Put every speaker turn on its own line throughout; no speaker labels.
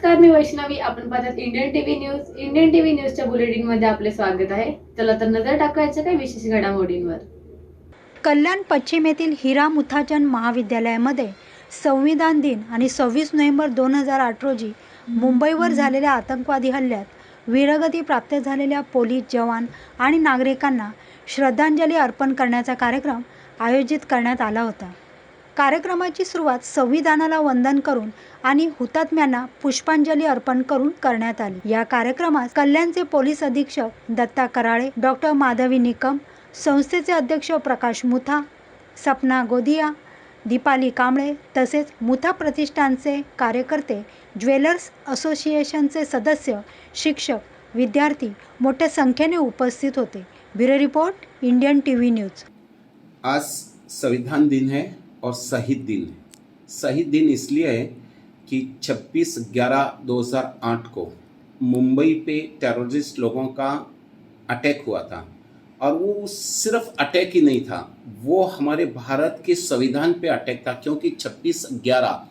नमस्कार, मी वैष्णवी. आपण पाहतात Indian TV news. Indian TV न्यूजच्या बुलेटिनमध्ये आपले स्वागत आहे. चला तर नजर टाकायचं काही विशेष घडामोडींवर.
कल्याण पश्चिम येथील हिरा मुथाचंद महाविद्यालयामध्ये संविधान दिन आणि 26 नोव्हेंबर 2008 रोजी मुंबईवर झालेल्या आतंकवादी हल्ल्यात वीरगती प्राप्त झालेल्या पोलीस जवान आणि नागरिकांना श्रद्धांजली अर्पण करण्याचा कार्यक्रम आयोजित करण्यात आला होता. कार्यक्रमाची सुरुवात संविधानाला वंदन करून आणि हुतात्म्यांना पुष्पांजली अर्पण करून करण्यात आली. या कार्यक्रमात कल्याणचे पोलीस अधीक्षक दत्ता कराळे, डॉक्टर माधवी निकम, संस्थेचे अध्यक्ष प्रकाश मुथा, सपना गोदिया, दीपाली कांबळे तसेच मुथा प्रतिष्ठानचे कार्यकर्ते, ज्वेलर्स असोसिएशनचे सदस्य, शिक्षक, विद्यार्थी मोठ्या संख्येने उपस्थित होते. Bureau report, Indian TV news.
आज संविधान दिन है और शहीद दिन है। शहीद दिन इसलिए है कि 26/11/2008 को मुंबई पे टेररिस्ट लोगों का अटैक हुआ था और वो सिर्फ अटैक ही नहीं था, वो हमारे भारत के संविधान पे अटैक था, क्योंकि 26/11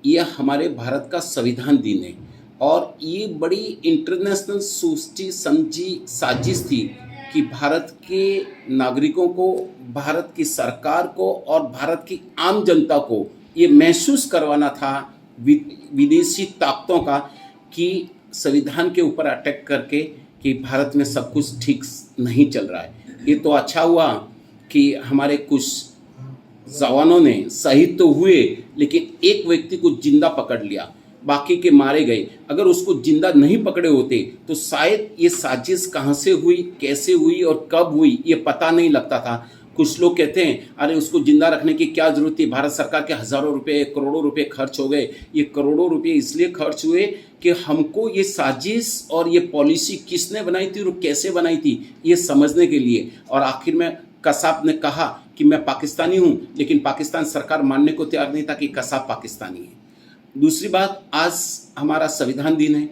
ये हमारे भारत का संविधान दिन है और ये बड़ी इंटरनेशनल सोची समझी साजिश थी कि भारत के नागरिकों को, भारत की सरकार को और भारत की आम जनता को ये महसूस करवाना था विदेशी ताकतों का कि संविधान के ऊपर अटैक करके कि भारत में सब कुछ ठीक नहीं चल रहा है। ये तो अच्छा हुआ कि हमारे कुछ जवानों ने शहीद तो हुए, लेकिन एक व्यक्ति को जिंदा पकड़ लिया, बाकी के मारे गए। अगर उसको जिंदा नहीं पकड़े होते तो शायद ये साजिश कहाँ से हुई, कैसे हुई और कब हुई ये पता नहीं लगता था। कुछ लोग कहते हैं अरे उसको जिंदा रखने की क्या जरूरत थी, भारत सरकार के हज़ारों रुपए, करोड़ों रुपए खर्च हो गए। ये करोड़ों रुपए इसलिए खर्च हुए कि हमको ये साजिश और ये पॉलिसी किसने बनाई थी और कैसे बनाई थी ये समझने के लिए। और आखिर में कसाब ने कहा कि मैं पाकिस्तानी हूँ, लेकिन पाकिस्तान सरकार मानने को तैयार नहीं था कि कसाब पाकिस्तानी है। दूसरी बात, आज हमारा संविधान दिन है।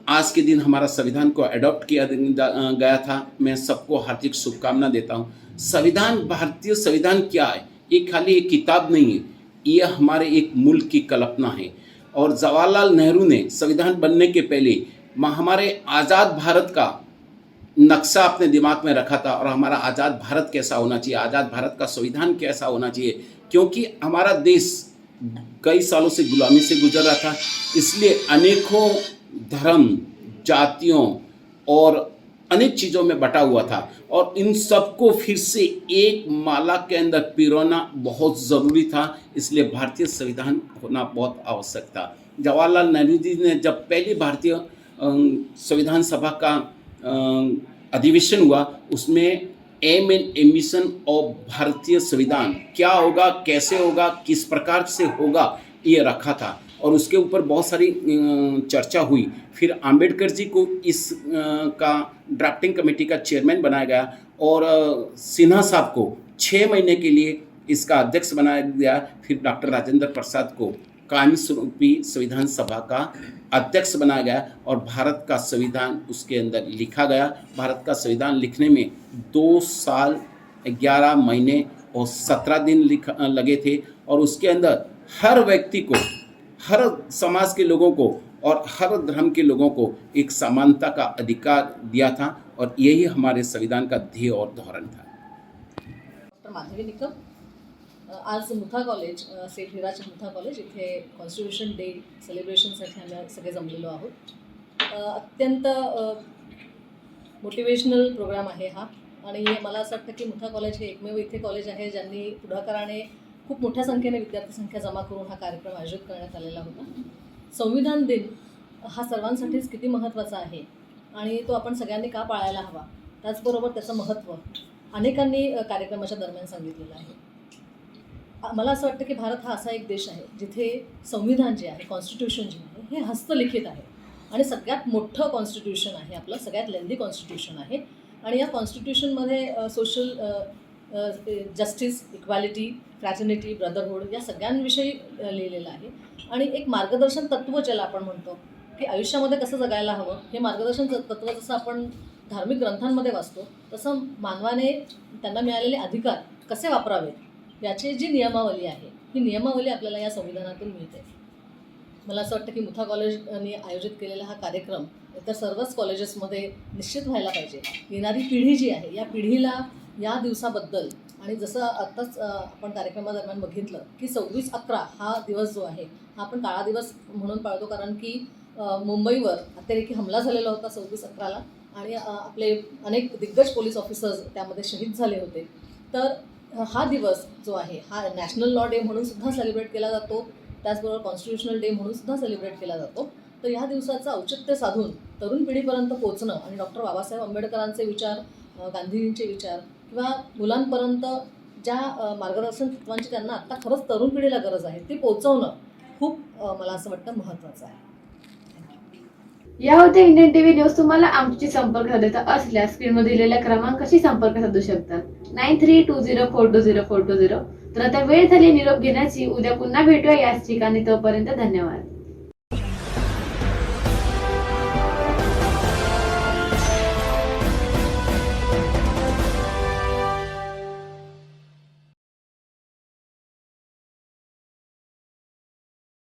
आज के दिन हमारा संविधान को अडॉप्ट किया गया था। मैं सबको हार्दिक शुभकामना देता हूँ। संविधान, भारतीय संविधान क्या है? ये खाली एक किताब नहीं है, ये हमारे एक मुल्क की कल्पना है। और जवाहरलाल नेहरू ने संविधान बनने के पहले हमारे आज़ाद भारत का नक्शा अपने दिमाग में रखा था और हमारा आज़ाद भारत कैसा होना चाहिए, आज़ाद भारत का संविधान कैसा होना चाहिए, क्योंकि हमारा देश कई सालों से गुलामी से गुजर रहा था। इसलिए अनेकों धर्म, जातियों और अनेक चीज़ों में बटा हुआ था और इन सबको फिर से एक माला के अंदर पिरोना बहुत ज़रूरी था। इसलिए भारतीय संविधान होना बहुत आवश्यक था। जवाहरलाल नेहरू जी ने जब पहली भारतीय संविधान सभा का अधिवेशन हुआ, उसमें एम एंड एम्बिशन ऑफ भारतीय संविधान क्या होगा, कैसे होगा, किस प्रकार से होगा, ये रखा था और उसके ऊपर बहुत सारी चर्चा हुई। फिर अंबेडकर जी को इस का ड्राफ्टिंग कमेटी का चेयरमैन बनाया गया और सिन्हा साहब को 6 महीने के लिए इसका अध्यक्ष बनाया गया। फिर डॉक्टर राजेंद्र प्रसाद को कायमी स्वरूपी संविधान सभा का अध्यक्ष बनाया गया और भारत का संविधान उसके अंदर लिखा गया। भारत का संविधान लिखने में 2 साल 11 महीने और 17 दिन लगे थे और उसके अंदर हर व्यक्ति को, हर समाज के लोगों को और हर धर्म के लोगों को एक समानता का अधिकार दिया था और यही हमारे संविधान का ध्येय और धोरण था।
डॉक्टर माधवी निकम, आज मुथा कॉलेज, सेठ हिराचे मुथा कॉलेज इथे कॉन्स्टिट्यूशन डे सेलिब्रेशनसाठी आम्ही सगळे जमलेलो आहोत. अत्यंत मोटिवेशनल प्रोग्राम आहे हा आणि मला असं वाटतं की मुथा कॉलेज हे एकमेव इथे कॉलेज आहे ज्यांनी पुढाकाराने खूप मोठ्या संख्येने विद्यार्थी संख्या जमा करून हा कार्यक्रम आयोजित करण्यात आलेला होता. संविधान दिन हा सर्वांसाठीच किती महत्त्वाचा आहे आणि तो आपण सगळ्यांनी का पाळायला हवा, त्याचबरोबर त्याचं महत्त्व अनेकांनी कार्यक्रमाच्या दरम्यान सांगितलेलं आहे. मला असं वाटतं की भारत हा असा एक देश आहे जिथे संविधान जे आहे, कॉन्स्टिट्यूशन जे आहे, हे हस्तलिखित आहे आणि सगळ्यात मोठं कॉन्स्टिट्यूशन आहे आपलं, सगळ्यात लेंदी कॉन्स्टिट्यूशन आहे आणि या कॉन्स्टिट्यूशनमध्ये social justice, equality, fraternity, brotherhood या सगळ्यांविषयी लिहिलेलं आहे आणि एक मार्गदर्शन तत्त्व ज्याला आपण म्हणतो की आयुष्यामध्ये कसं जगायला हवं, हे मार्गदर्शन तत्त्व जसं आपण धार्मिक ग्रंथांमध्ये वाचतो तसं मानवाने त्यांना मिळालेले अधिकार कसे वापरावेत याची जी नियमावली आहे, ही नियमावली आपल्याला या संविधानातून मिळते. मला असं वाटतं की मुथा कॉलेजने आयोजित केलेला हा कार्यक्रम इतर सर्वच कॉलेजेसमध्ये निश्चित व्हायला पाहिजे. येणारी पिढी जी आहे या पिढीला या दिवसाबद्दल, आणि जसं आत्ताच आपण कार्यक्रमादरम्यान बघितलं की 26/11 हा दिवस जो आहे हा आपण काळा दिवस म्हणून पाळतो, कारण की मुंबईवर अतिरेकी हमला झालेला होता 26/11ला आणि आपले अनेक दिग्गज पोलीस ऑफिसर्स त्यामध्ये शहीद झाले होते. तर हा दिवस जो आहे हा नॅशनल लॉ डे म्हणून सुद्धा सेलिब्रेट केला जातो, त्याचबरोबर कॉन्स्टिट्युशनल डे म्हणून सुद्धा सेलिब्रेट केला जातो. तर या दिवसाचं औचित्य साधून तरुण पिढीपर्यंत पोहोचणं आणि डॉक्टर बाबासाहेब आंबेडकरांचे विचार, गांधीजींचे विचार किंवा मुलांपर्यंत ज्या मार्गदर्शन तत्वांची त्यांना आत्ता खरंच तरुण पिढीला गरज आहे ती पोहोचवणं खूप मला असं वाटतं महत्त्वाचं आहे.
या होत्या इंडियन टीव्ही न्यूज. तुम्हाला आमची संपर्क साधायचा असल्यास स्क्रीनवर दिलेल्या क्रमांकाशी संपर्क साधू शकता 9320420420. तर आता वेळ झाली निरोप घेण्याची. उद्या पुन्हा भेटूया याच ठिकाणी. तोपर्यंत धन्यवाद.